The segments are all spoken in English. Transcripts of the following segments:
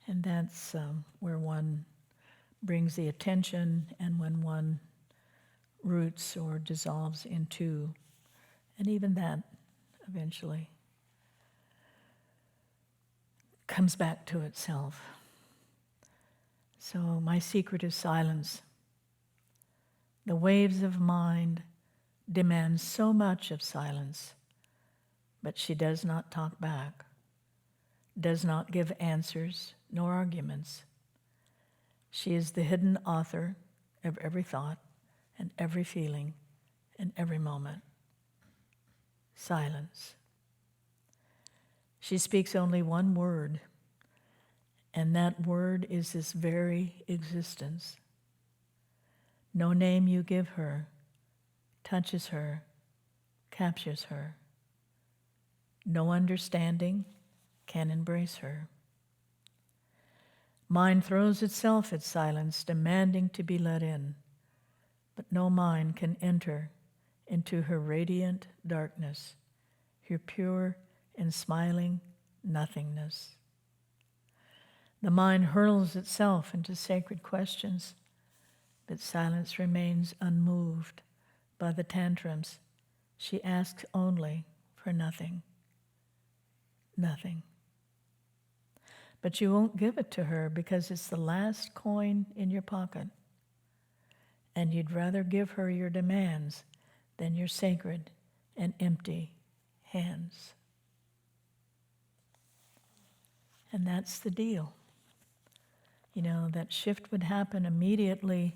And that's where one brings the attention, and when one roots or dissolves into, and even that eventually comes back to itself. So my secret is silence. The waves of mind demand so much of silence, but she does not talk back, does not give answers nor arguments. She is the hidden author of every thought and every feeling and every moment. Silence. She speaks only one word, and that word is this very existence. No name you give her touches her, captures her. No understanding can embrace her. Mind throws itself at silence, demanding to be let in, but no mind can enter into her radiant darkness, her pure and smiling nothingness. The mind hurls itself into sacred questions, but silence remains unmoved by the tantrums. She asks only for nothing. Nothing. But you won't give it to her because it's the last coin in your pocket, and you'd rather give her your demands than your sacred and empty hands. And that's the deal. You know, that shift would happen immediately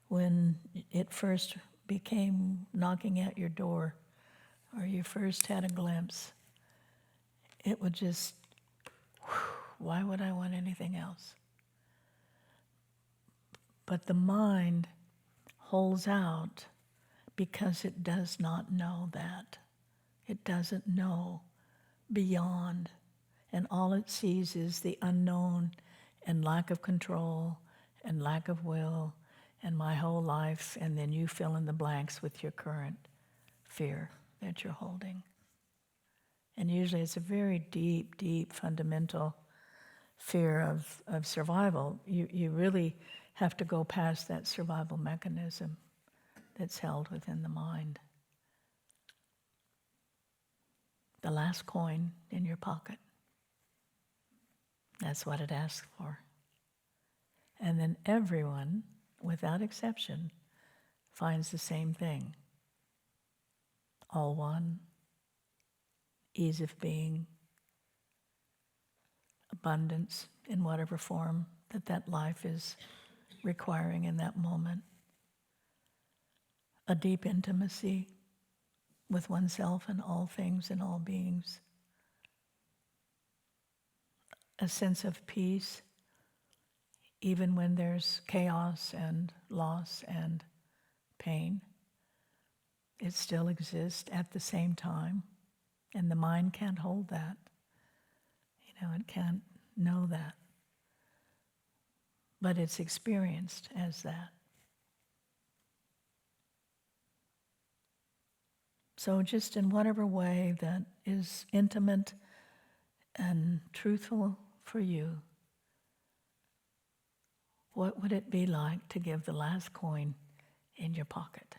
when it first became knocking at your door, or you first had a glimpse. It would just, why would I want anything else? But the mind holds out because it does not know that. It doesn't know beyond. And all it sees is the unknown and lack of control and lack of will and my whole life, and then you fill in the blanks with your current fear that you're holding. And usually it's a very deep, deep, fundamental fear of survival. You really have to go past that survival mechanism that's held within the mind. The last coin in your pocket. That's what it asks for. And then everyone, without exception, finds the same thing. All one, ease of being, abundance in whatever form that life is requiring in that moment. A deep intimacy with oneself and all things and all beings. A sense of peace, even when there's chaos and loss and pain. It still exists at the same time, and the mind can't hold that. You know, it can't know that. But it's experienced as that. So just in whatever way that is intimate and truthful for you, what would it be like to give the last coin in your pocket?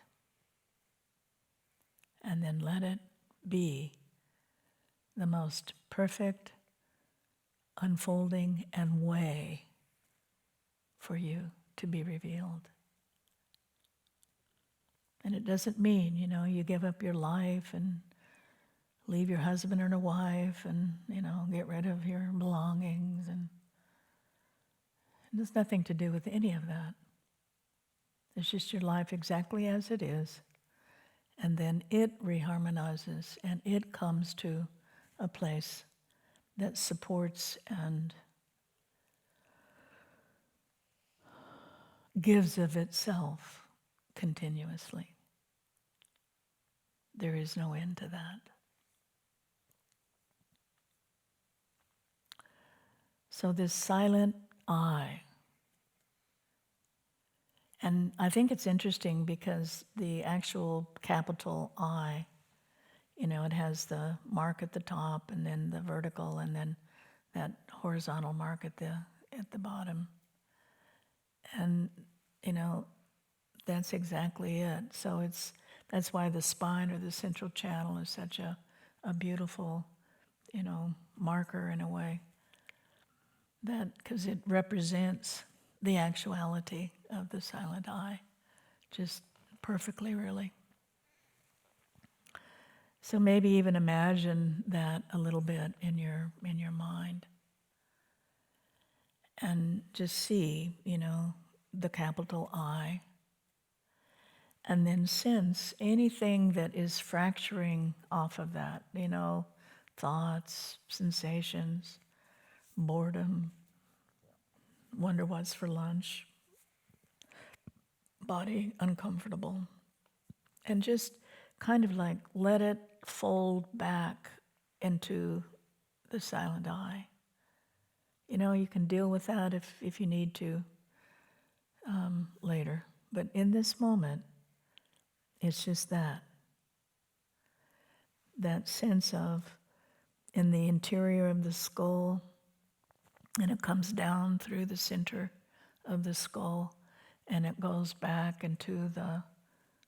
And then let it be the most perfect unfolding and way for you to be revealed. And it doesn't mean, you know, you give up your life and leave your husband and a wife and, you know, get rid of your belongings. And there's nothing to do with any of that. It's just your life exactly as it is. And then it reharmonizes and it comes to a place that supports and gives of itself continuously. There is no end to that. So this silent I, and I think it's interesting because the actual capital I, you know, it has the mark at the top and then the vertical and then that horizontal mark at the bottom. And, that's exactly it. So that's why the spine or the central channel is such a beautiful, marker in a way. Because it represents the actuality of the silent I, just perfectly, really. So maybe even imagine that a little bit in your mind, and just see, the capital I, and then sense anything that is fracturing off of that, thoughts, sensations, boredom, wonder what's for lunch, body uncomfortable, and just kind of like let it fold back into the silent I. You can deal with that if you need to later. But in this moment, it's just that sense of in the interior of the skull, and it comes down through the center of the skull, and it goes back into the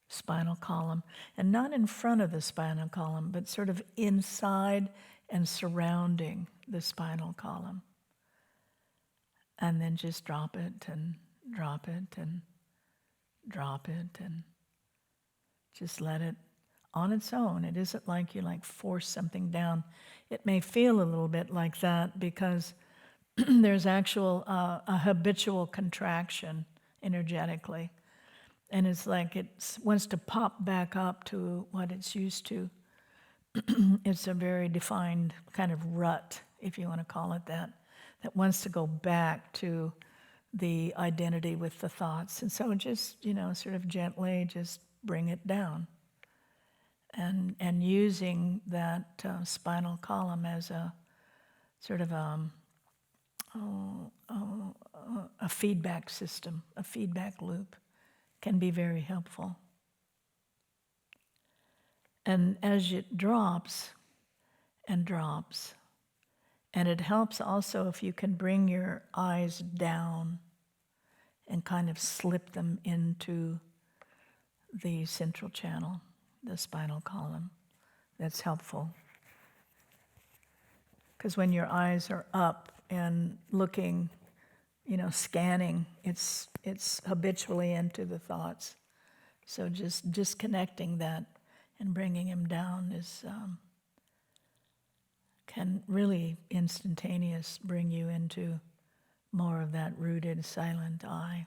spinal column, and not in front of the spinal column, but sort of inside and surrounding the spinal column. And then just drop it and drop it and drop it and just let it on its own. It isn't like you force something down. It may feel a little bit like that because there's a habitual contraction energetically. And it's like it wants to pop back up to what it's used to. It's a very defined kind of rut, if you want to call it that wants to go back to the identity with the thoughts. And so just, sort of gently just bring it down. And using that spinal column as a sort of a feedback system, a feedback loop, can be very helpful. And as it drops and drops, and it helps also if you can bring your eyes down and kind of slip them into the central channel, the spinal column. That's helpful. Because when your eyes are up and looking, scanning, it's habitually into the thoughts. So just disconnecting that and bringing them down can really instantaneous bring you into more of that rooted, silent I.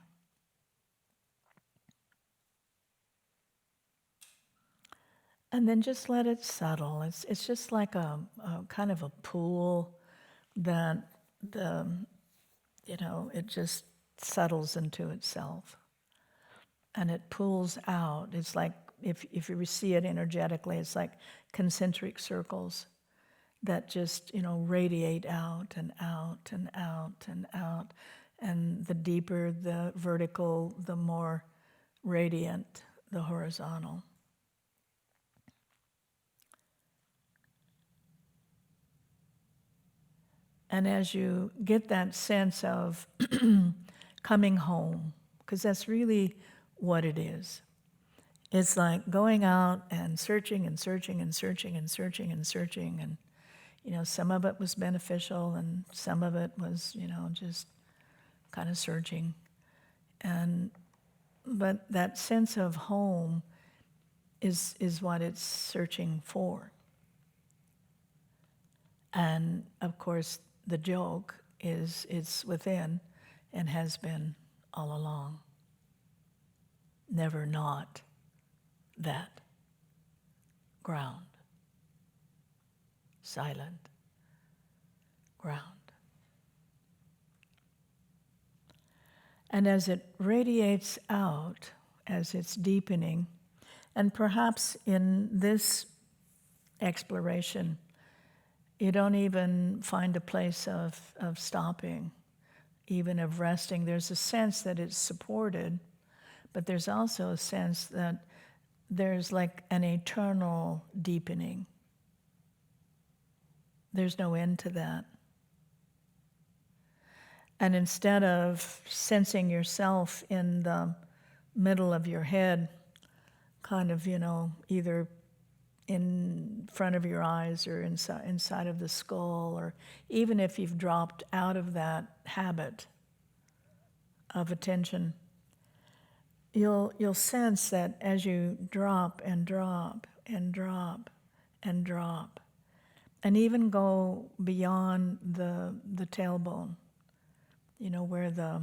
And then just let it settle. It's just like a kind of a pool that it just settles into itself. And it pulls out. It's like, if you see it energetically, it's like concentric circles that just, radiate out and out and out and out. And the deeper the vertical, the more radiant the horizontal. And as you get that sense of coming home, because that's really what it is. It's like going out and searching and searching and searching and searching and searching. And, some of it was beneficial and some of it was, just kind of searching. But that sense of home is what it's searching for. And of course, the joke is it's within and has been all along. Never not that ground. Silent ground. And as it radiates out, as it's deepening, and perhaps in this exploration, you don't even find a place of stopping, even of resting. There's a sense that it's supported, but there's also a sense that there's like an eternal deepening. There's no end to that. And instead of sensing yourself in the middle of your head, kind of, either in front of your eyes or inside of the skull, or even if you've dropped out of that habit of attention, you'll sense that as you drop and drop and drop and drop, and even go beyond the tailbone, where the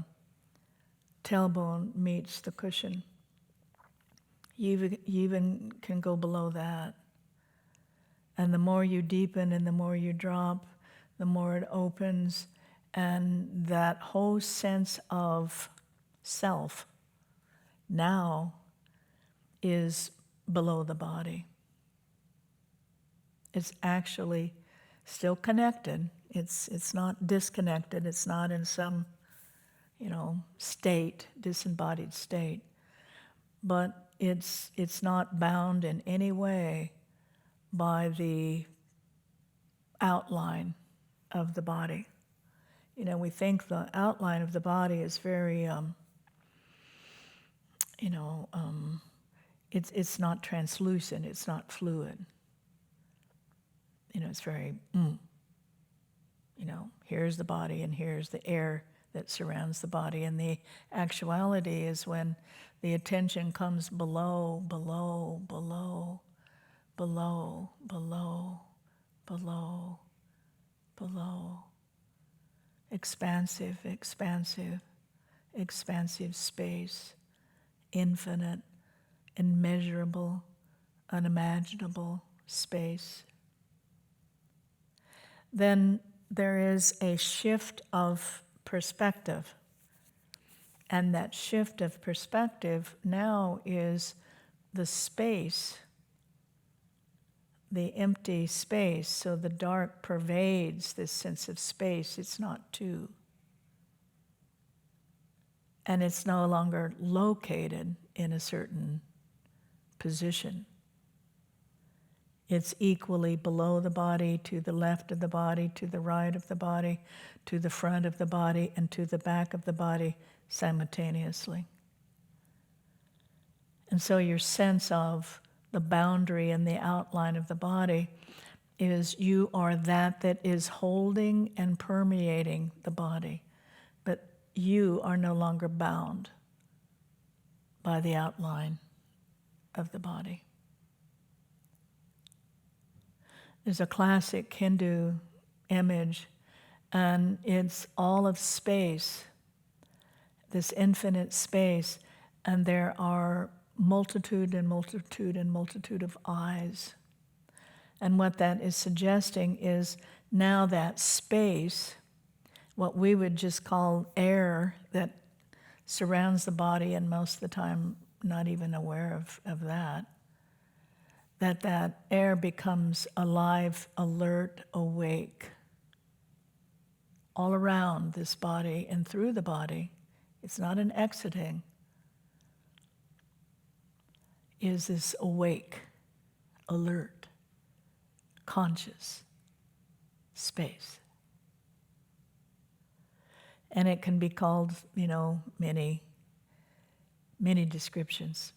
tailbone meets the cushion. You even can go below that. And the more you deepen and the more you drop, the more it opens, and that whole sense of self now is below the body. It's actually still connected. It's not disconnected. It's not in some, state, disembodied state. But it's not bound in any way by the outline of the body. We think the outline of the body is very, it's not translucent, it's not fluid. It's very, here's the body and here's the air that surrounds the body. And the actuality is when the attention comes below, below, below, below, below, below, below. Expansive, expansive, expansive space, infinite, immeasurable, unimaginable space. Then there is a shift of perspective. And that shift of perspective now is the space, the empty space. So the dark pervades this sense of space. It's not two. And it's no longer located in a certain position. It's equally below the body, to the left of the body, to the right of the body, to the front of the body, and to the back of the body simultaneously. And so your sense of the boundary and the outline of the body is you are that is holding and permeating the body, but you are no longer bound by the outline of the body. There's a classic Hindu image, and it's all of space, this infinite space, and there are multitude and multitude and multitude of eyes. And what that is suggesting is now that space, what we would just call air that surrounds the body, and most of the time not even aware of that air becomes alive, alert, awake, all around this body and through the body. It's not an exiting. Is this awake, alert, conscious space. And it can be called, many, many descriptions.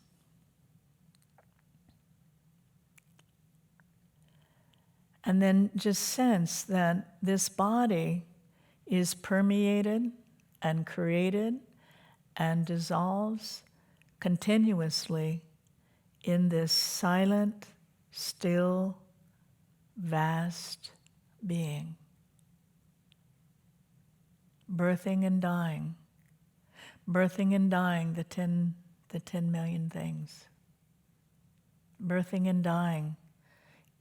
And then just sense that this body is permeated and created and dissolves continuously in this silent, still, vast being. Birthing and dying. Birthing and dying, the 10 million things. Birthing and dying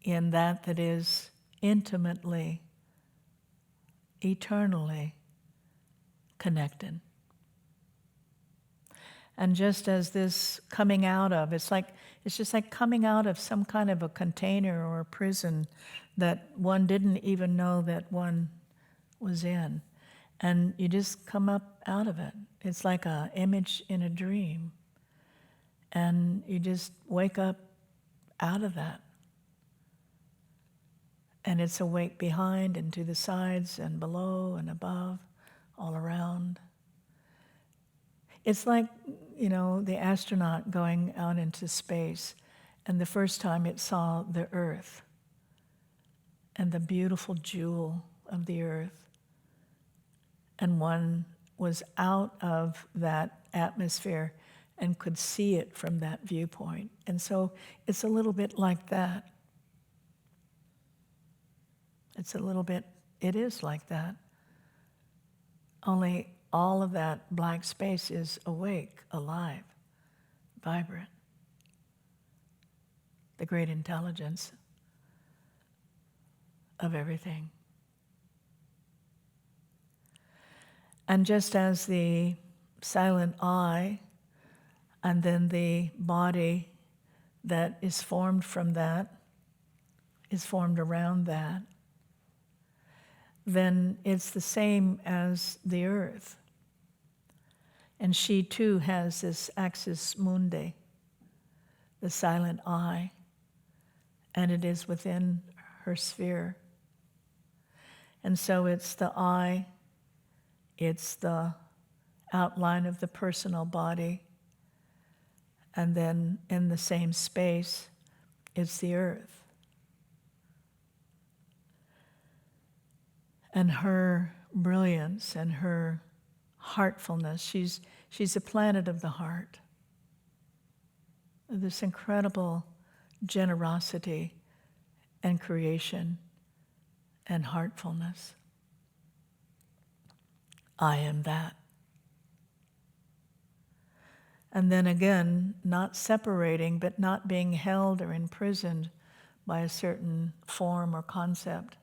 in that is intimately, eternally connected. And just as this coming out of, it's just like coming out of some kind of a container or a prison that one didn't even know that one was in. And you just come up out of it. It's like an image in a dream. And you just wake up out of that. And it's awake behind and to the sides and below and above, all around. It's like, the astronaut going out into space, and the first time it saw the Earth and the beautiful jewel of the Earth, and one was out of that atmosphere and could see it from that viewpoint. And so it's a little bit like that. It is like that. Only all of that black space is awake, alive, vibrant. The great intelligence of everything. And just as the silent I and then the body that is formed from that is formed around that, then it's the same as the earth. And she too has this axis mundi, the silent I, and it is within her sphere. And so it's the I, it's the outline of the personal body, and then in the same space, it's the earth. And her brilliance and her heartfulness, she's a planet of the heart. This incredible generosity and creation and heartfulness. I am that. And then again, not separating, but not being held or imprisoned by a certain form or concept.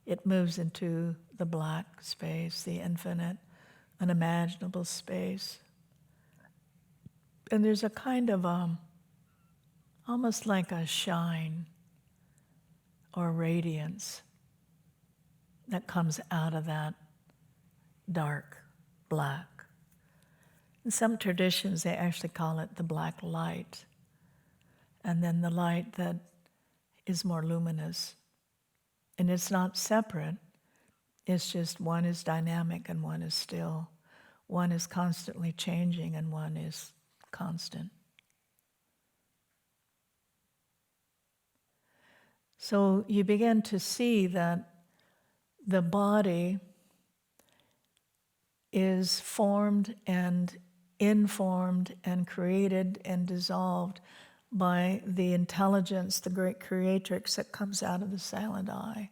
It moves into the black space, the infinite, unimaginable space. And there's a kind of almost like a shine or radiance that comes out of that dark black. In some traditions, they actually call it the black light, and then the light that is more luminous. And it's not separate, it's just one is dynamic and one is still. One is constantly changing and one is constant. So you begin to see that the body is formed and informed and created and dissolved by the intelligence, the great creatrix that comes out of the silent I.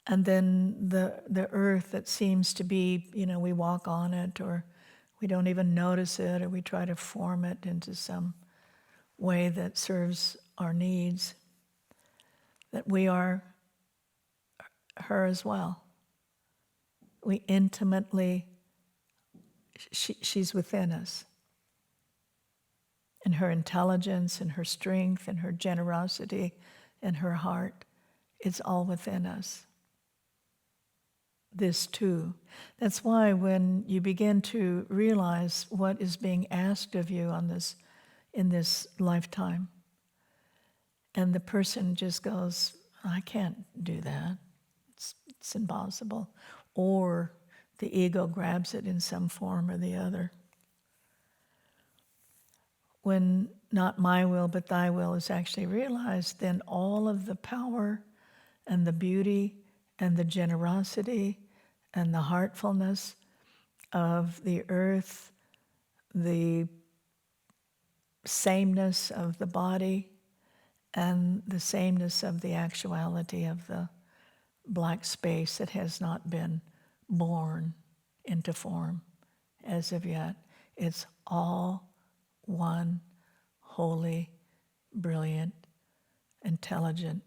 And then the earth that seems to be, we walk on it or we don't even notice it, or we try to form it into some way that serves our needs, that we are her as well. We intimately, she's within us. And her intelligence and her strength and her generosity and her heart, it's all within us. This too. That's why when you begin to realize what is being asked of you in this lifetime, and the person just goes, I can't do that. It's impossible. Or the ego grabs it in some form or the other. When not my will but thy will is actually realized, then all of the power and the beauty and the generosity and the heartfulness of the earth, the sameness of the body, and the sameness of the actuality of the black space that has not been born into form as of yet. It's all one holy, brilliant, intelligent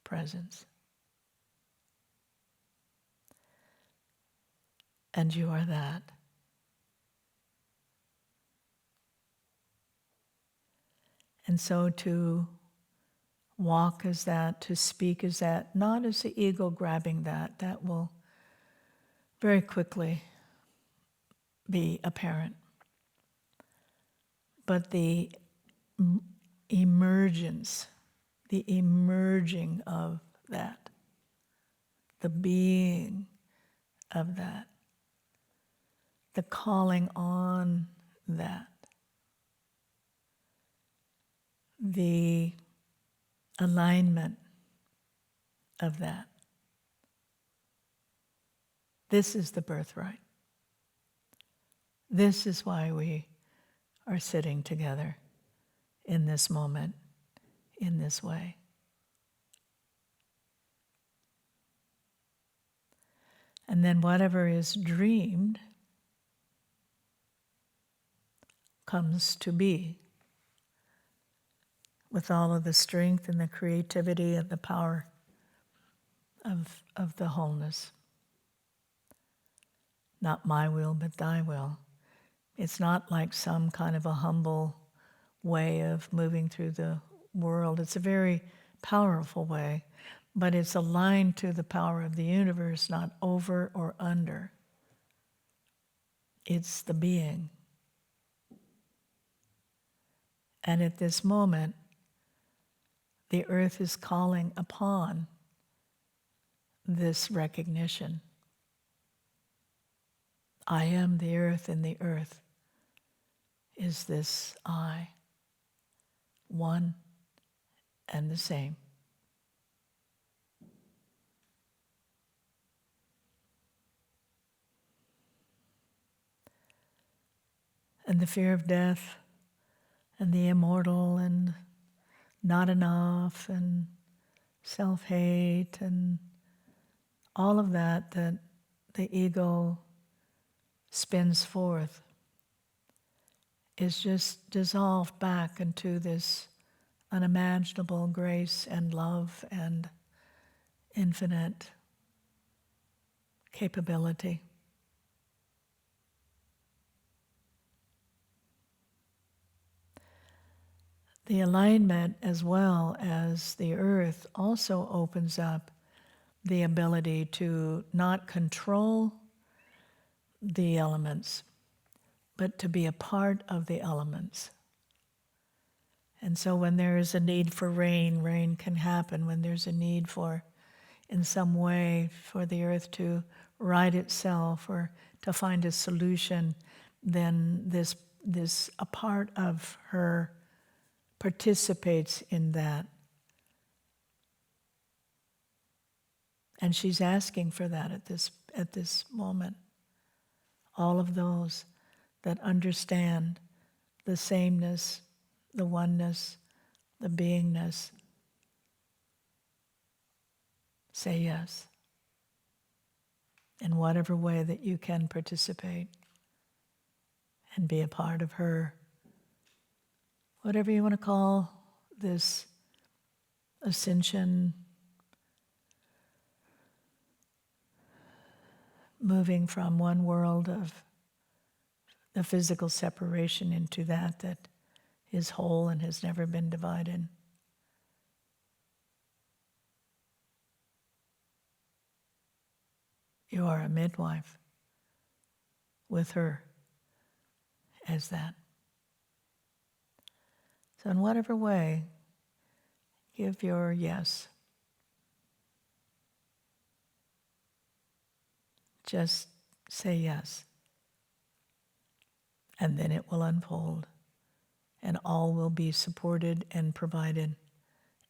presence. And you are that. And so to walk as that, to speak as that, not as the ego grabbing that will very quickly be apparent. But the emergence, the emerging of that, the being of that, the calling on that, the alignment of that. This is the birthright. This is why we are sitting together in this moment, in this way. And then whatever is dreamed comes to be with all of the strength and the creativity and the power of the wholeness. Not my will, but thy will. It's not like some kind of a humble way of moving through the world. It's a very powerful way, but it's aligned to the power of the universe, not over or under. It's the being. And at this moment, the earth is calling upon this recognition. I am the earth, and the earth is this I, one and the same. And the fear of death and the immortal and not enough and self-hate and all of that the ego spins forth is just dissolved back into this unimaginable grace and love and infinite capability. The alignment, as well as the earth, also opens up the ability to not control the elements, but to be a part of the elements. And so when there is a need for rain, rain can happen. When there's a need for, in some way, for the earth to right itself or to find a solution, then this a part of her participates in that. And she's asking for that at this moment. All of those that understand the sameness, the oneness, the beingness, say yes. In whatever way that you can participate and be a part of her, whatever you want to call this ascension, moving from one world of the physical separation into that is whole and has never been divided. You are a midwife with her as that. So in whatever way, give your yes. Just say yes. And then it will unfold, and all will be supported and provided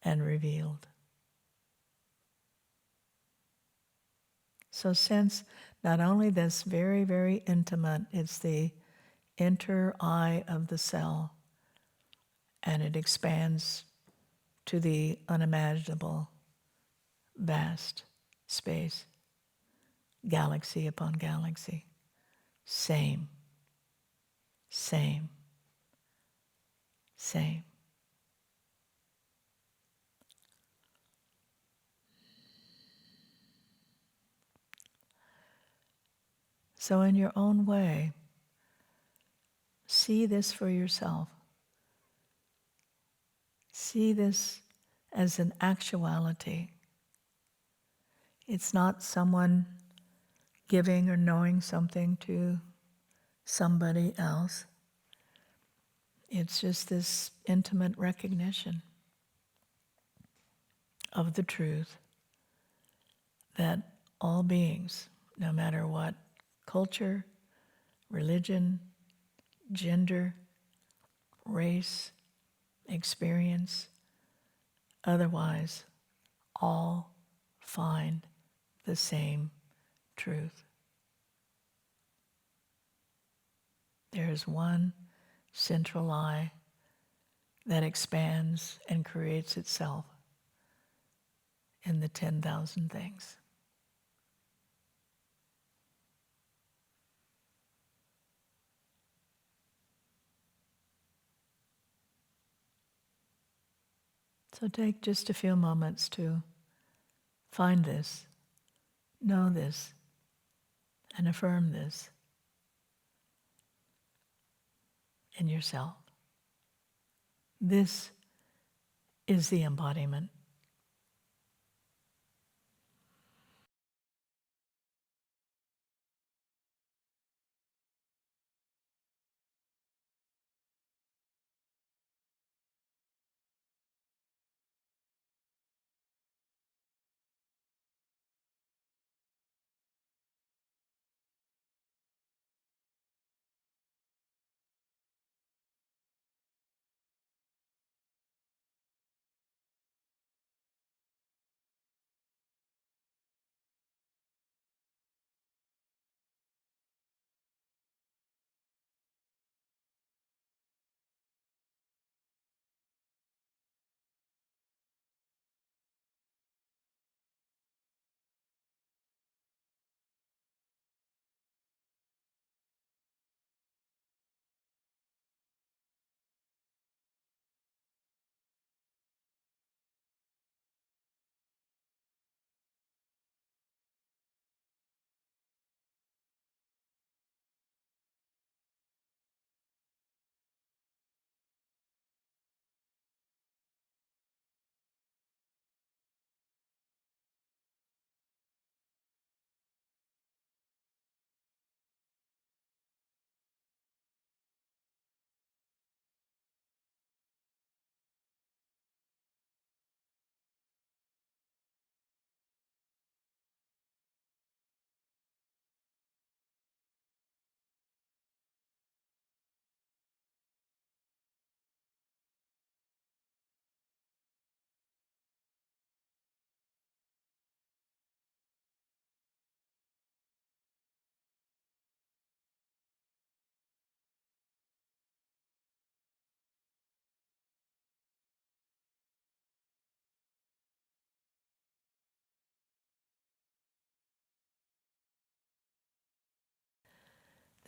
and revealed. So sense not only this very, very intimate, it's the inner eye of the cell, and it expands to the unimaginable, vast space, galaxy upon galaxy. Same. So in your own way, see this for yourself. See this as an actuality. It's not someone giving or knowing something to somebody else. It's just this intimate recognition of the truth that all beings, no matter what culture, religion, gender, race, experience, otherwise, all find the same truth. There is one central eye that expands and creates itself in the 10,000 things. So take just a few moments to find this, know this, and affirm this in yourself. This is the embodiment.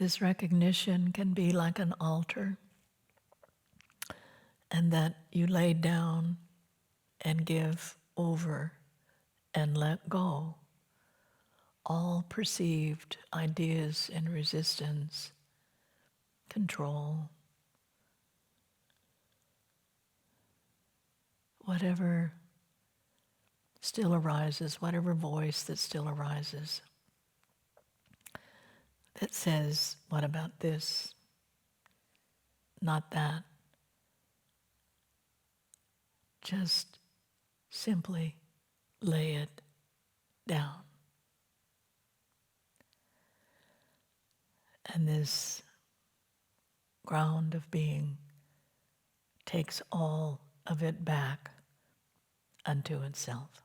This recognition can be like an altar, and that you lay down and give over and let go all perceived ideas and resistance, control, whatever still arises, whatever voice that still arises that says, what about this? Not that. Just simply lay it down. And this ground of being takes all of it back unto itself.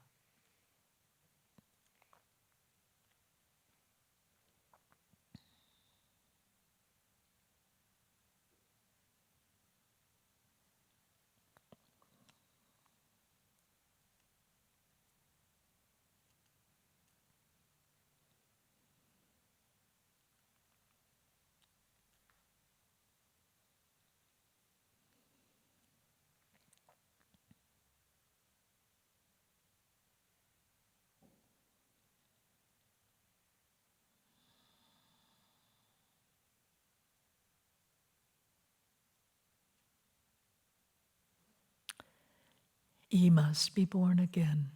Ye must be born again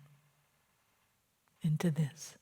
into this.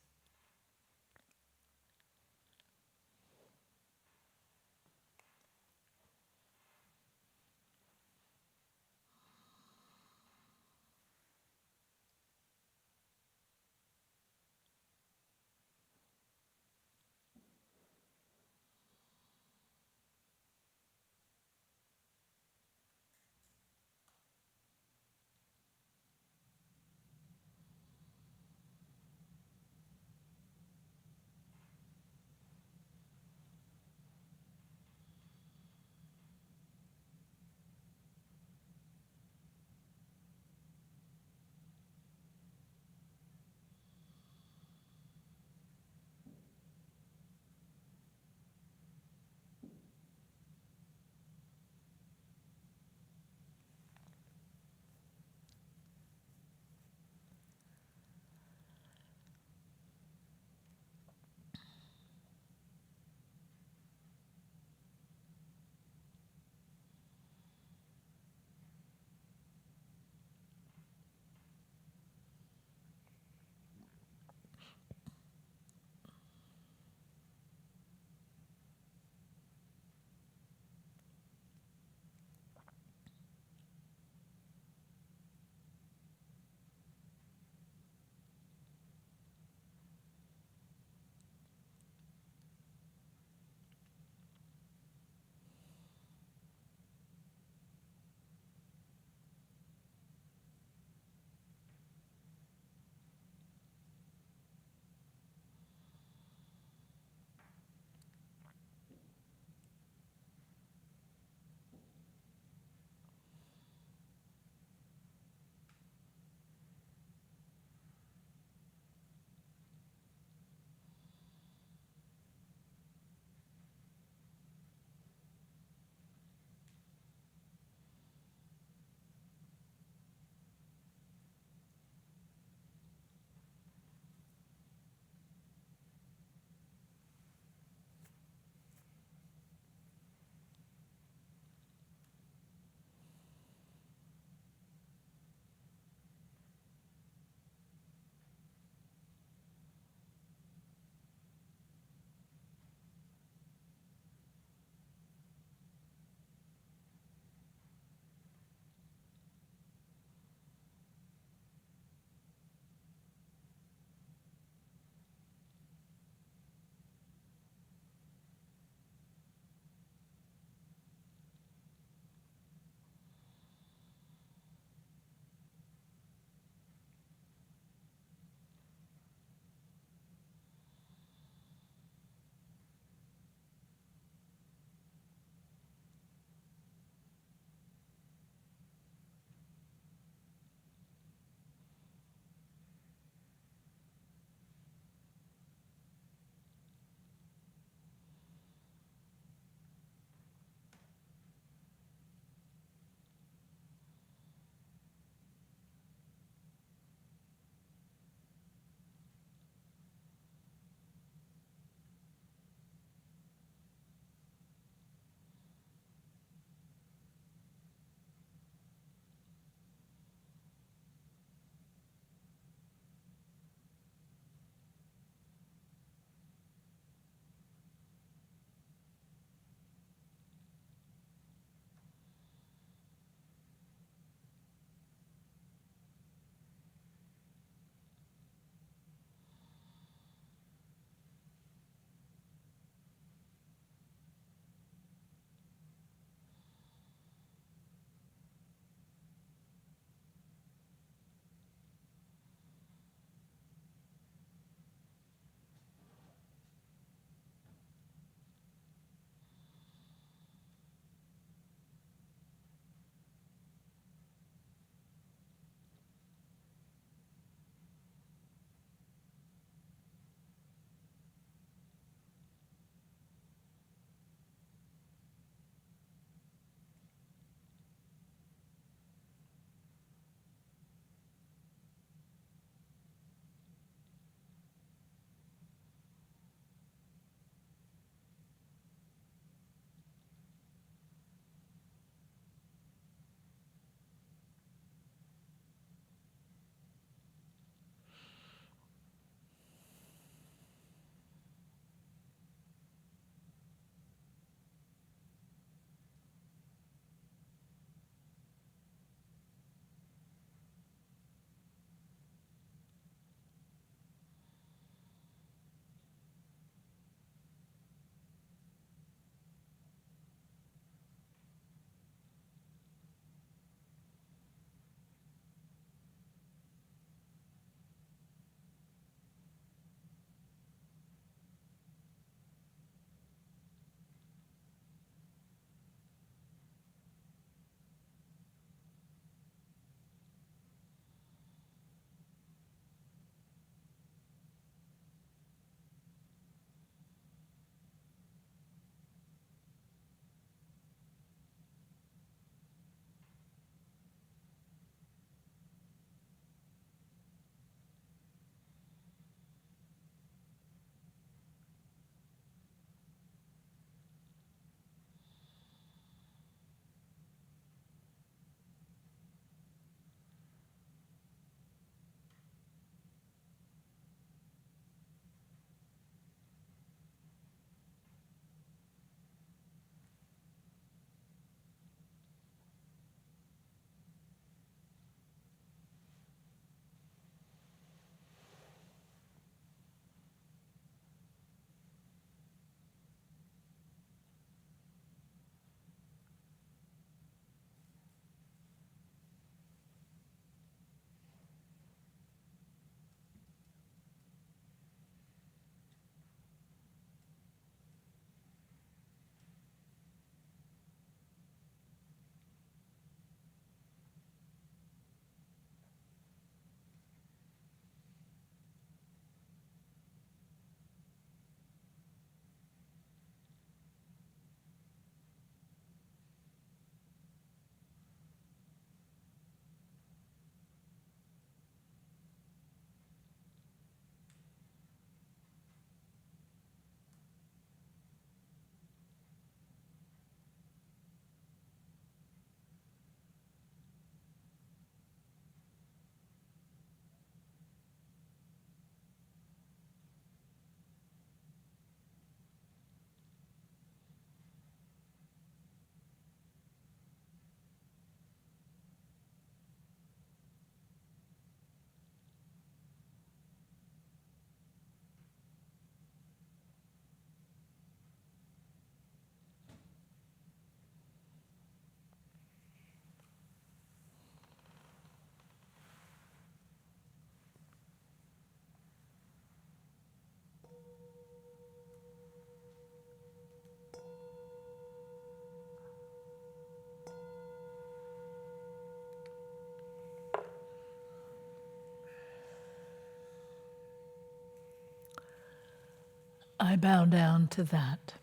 I bow down to that.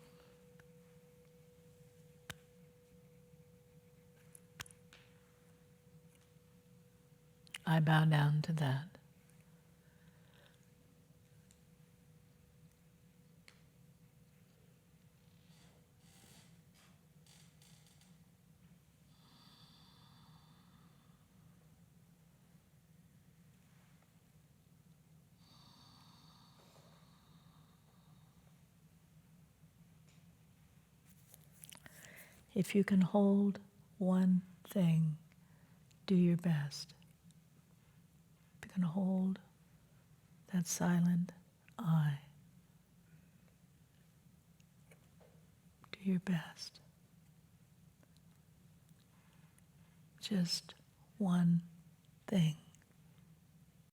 I bow down to that. If you can hold one thing, do your best. If you can hold that silent I, do your best. Just one thing.